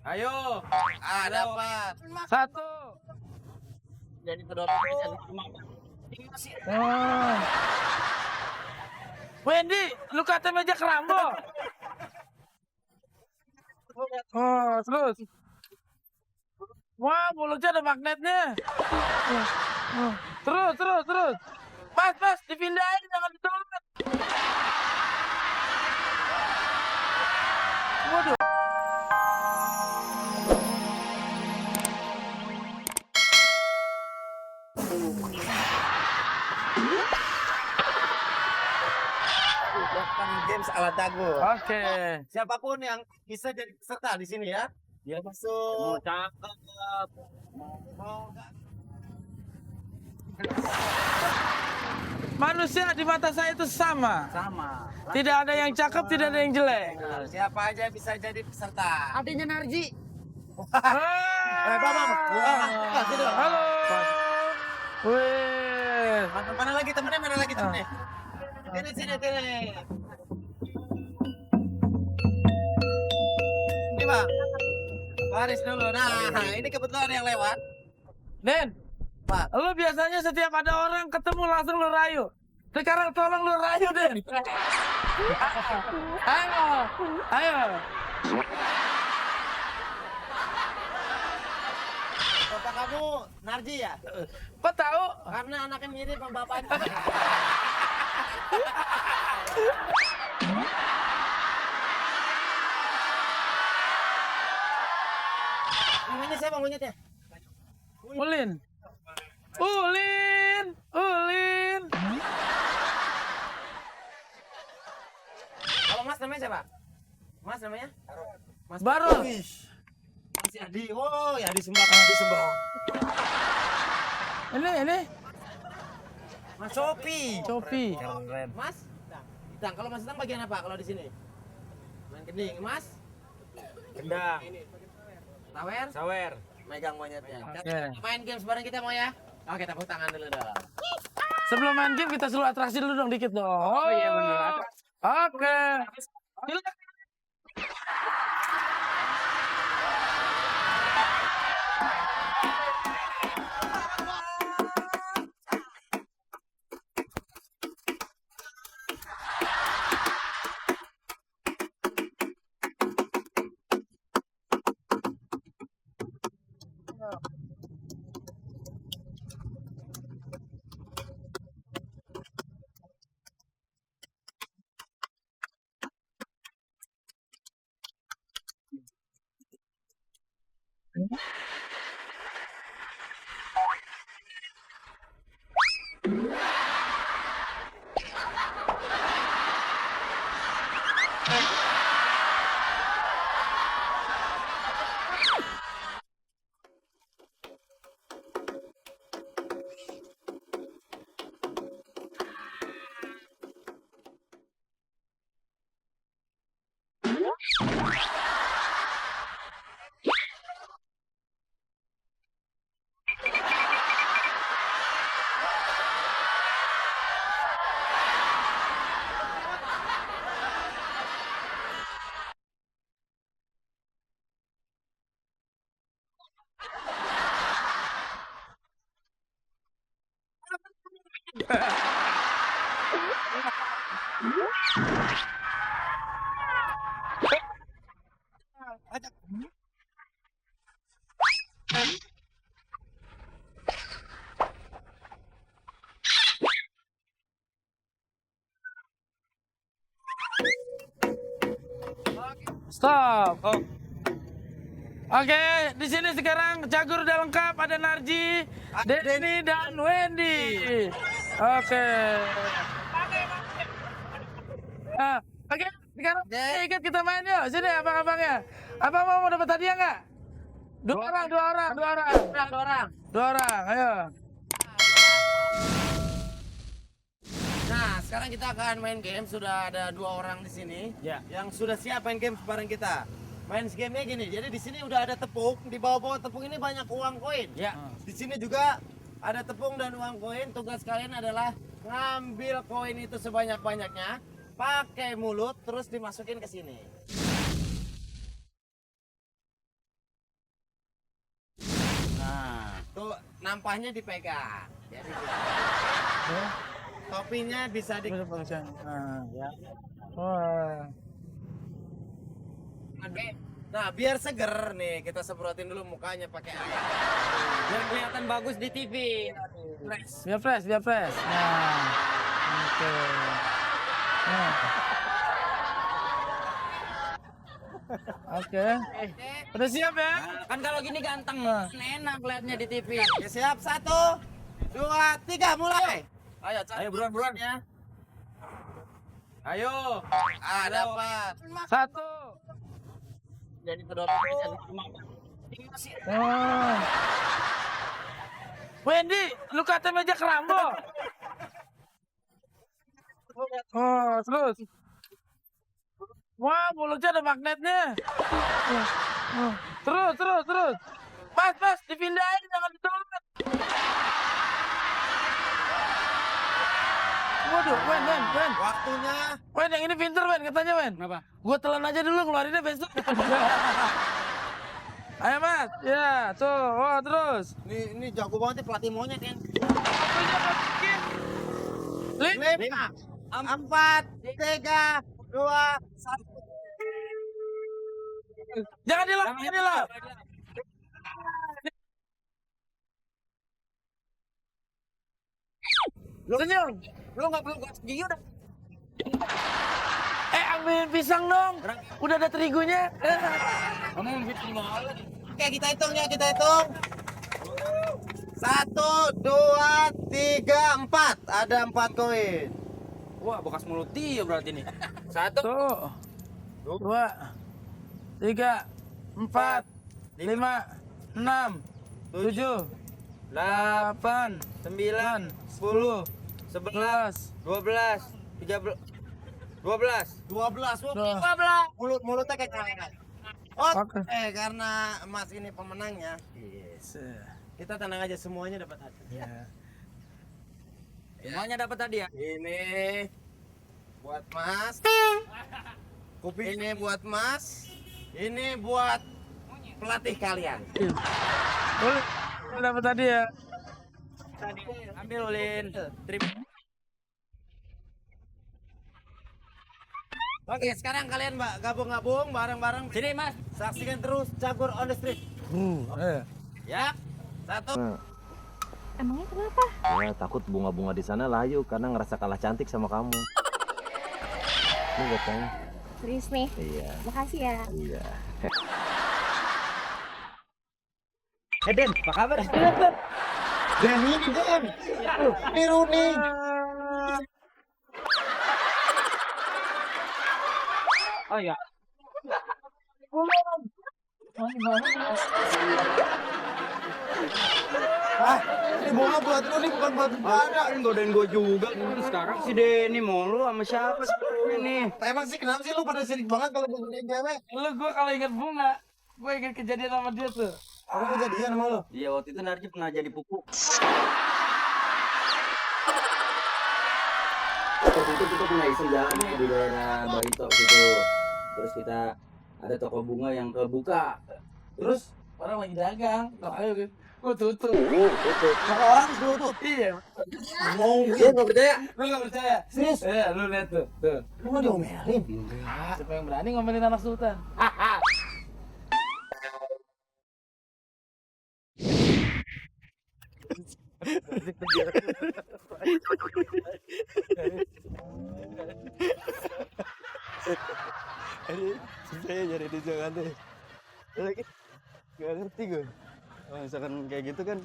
Ayo. Dapat. Satu. Jadi kedua bisa Oh. Wendy, lu kata meja kerambo. Oh, terus. Wah, mulutnya ada magnetnya. Oh. Terus. Mas, dipindahin, jangan ditolak. Waduh. Games ala Dago. Oke. Siapapun yang bisa jadi peserta di sini ya. Dia masuk. Cakep. Mau nggak? Manusia di mata saya itu sama. Sama. Tidak ada yang cakep, tidak ada yang jelek. Siapa aja bisa jadi peserta. Adanya Narji. Bang. Sini, Bang. Halo. Wih. Mana lagi temennya? Sini. Ini Bang. Baris dulu. Nah, ini kebetulan yang lewat. Den, Pak. lu biasanya setiap ada orang ketemu langsung lu rayu. Sekarang tolong lu rayu, Den. Ayo. Bapak kamu Narji ya? Kok tahu? Karena anaknya mirip sama bapaknya. Namanya siapa monyetnya? Ulin. Kalau Mas namanya siapa? Mas namanya? Mas Baru. Mas Adi. Oh, ya di Sembong. Ini. Mas Sopi. Copi. Keren. Mas? Ditang. Kalau Mas Ditang bagian apa kalau di sini? Main kending. Mas? Gendang. Tawer? Sawer. Megang monyetnya. Oke. Main games bareng kita mau ya? Oke, tepuk tangan dulu dong. Sebelum main game kita suruh atraksi dulu dong dikit dong. Oh iya, bener. Oke. Stop. Oh. Oke, di sini sekarang cagur udah lengkap, ada Narji, Denny dan Wendy. Oke. Nah, oke, sekarang ikut kita main yuk. Sini abang-abangnya. Abang mau dapat hadiah nggak? Dua orang, ayo. Nah, sekarang kita akan main game. Sudah ada 2 orang di sini yang sudah siap main game bareng kita. Main gamenya gini, jadi di sini udah ada tepung, di bawah-bawah tepung ini banyak uang koin. Ya. Di sini juga ada tepung dan uang koin. Tugas kalian adalah ngambil koin itu sebanyak-banyaknya, pakai mulut, terus dimasukin ke sini. nampaknya dipegang. Jadi topinya bisa di. Ya. Wah. Nah, biar seger nih, kita semprotin dulu mukanya pakai air. Biar kelihatan bagus di TV. Biar fresh. Nah. Oke. Nah. Oke. Udah siap ya? Kan kalau gini ganteng, enak liatnya di TV. Ya, siap, 1, 2, 3, mulai. Ayo buruan ya. Ayo. Dapat. 1. Jadi pedot bisa Oh. Wendy, lu kata meja kerambo. Oh, terus. Wah, mulutnya ada magnetnya. Oh. Terus. Mas, dipindahin, jangan ditolak. Waduh, Wen. Waktunya. Wen, yang ini pinter, Wen, katanya, Wen. Kenapa? Gua telan aja dulu, ngeluarinnya besok. Ayo, Mas. Ya, tuh. Wah, terus. Ini jago banget nih pelatih monyet kan. Lima. 4, 3, 2, 1. Jangan dilap. Senyum. Lu nggak perlu gosok gigi udah. Ambilin pisang dong. Udah ada terigunya. Kamu bikin malu. Oke, kita hitung. 1, 2, 3, 4. Ada 4 koin. Wah, bekas mulut dia berarti nih. 1, 2, 3, 4, 5, 6, 7, 8, 9, 10, 11, 12, 13, 12. Mulutnya kayak celana. Oke. Karena Mas ini pemenangnya. Yes. Kita tenang aja, semuanya dapat hadiah. Semuanya dapat hadiah. Ini buat Mas. Ini buat Mas. Ini buat pelatih kalian. Boleh dapat tadi ya. Ambil Ulin. Terima. Oke, sekarang kalian gabung-gabung bareng-bareng. Sini Mas. Saksikan terus Cagur on the Street. Ya. 1. Emangnya kenapa? Ya takut bunga-bunga di sana layu karena ngerasa kalah cantik sama kamu. Ini buat kamu. Serius nih? Iya. Makasih ya. Iya. Den, apa kabar? Dan ini Den. Ini Runi. Oh ya. Ini bunga buat Runi, bukan buat Pada. Godain gue juga. Sekarang si Denny mulu sama siapa sih ini? Emang sih kenapa sih lu pada sirik banget kalau godain cewek? Gue kalau ingat bunga, gue ingat kejadian sama dia tuh. Apa kejadian sama lu? Iya, waktu itu Narji pernah jadi pupuk. Waktu itu kita punya iseng jalan di daerah Barito gitu. Terus kita ada toko bunga yang kebuka. Terus orang lagi dagang, ayo gitu. Gue tutup. Sama orang dulu tuh. Iya. Mau Lu nggak percaya? Lu gak percaya? Serius? Lu lihat tuh. Lu mau diomelin? Siapa yang berani ngomelin anak sultan? Saya nyari di Jakarta. Lagi nggak ngerti gue. Oh, misalkan kayak gitu kan.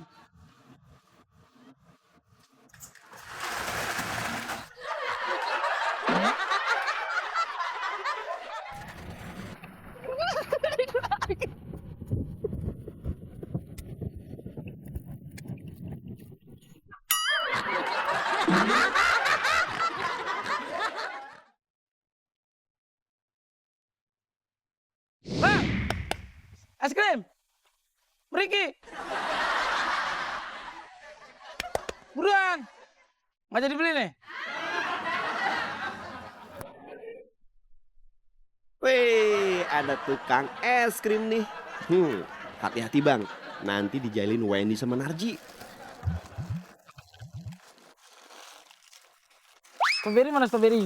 Bang! Es krim! Riki! Buruan! Nggak jadi beli nih? Wih, ada tukang es krim nih. Hati-hati bang, nanti dijalin Wendy sama Narji. Strawberry mana strawberry?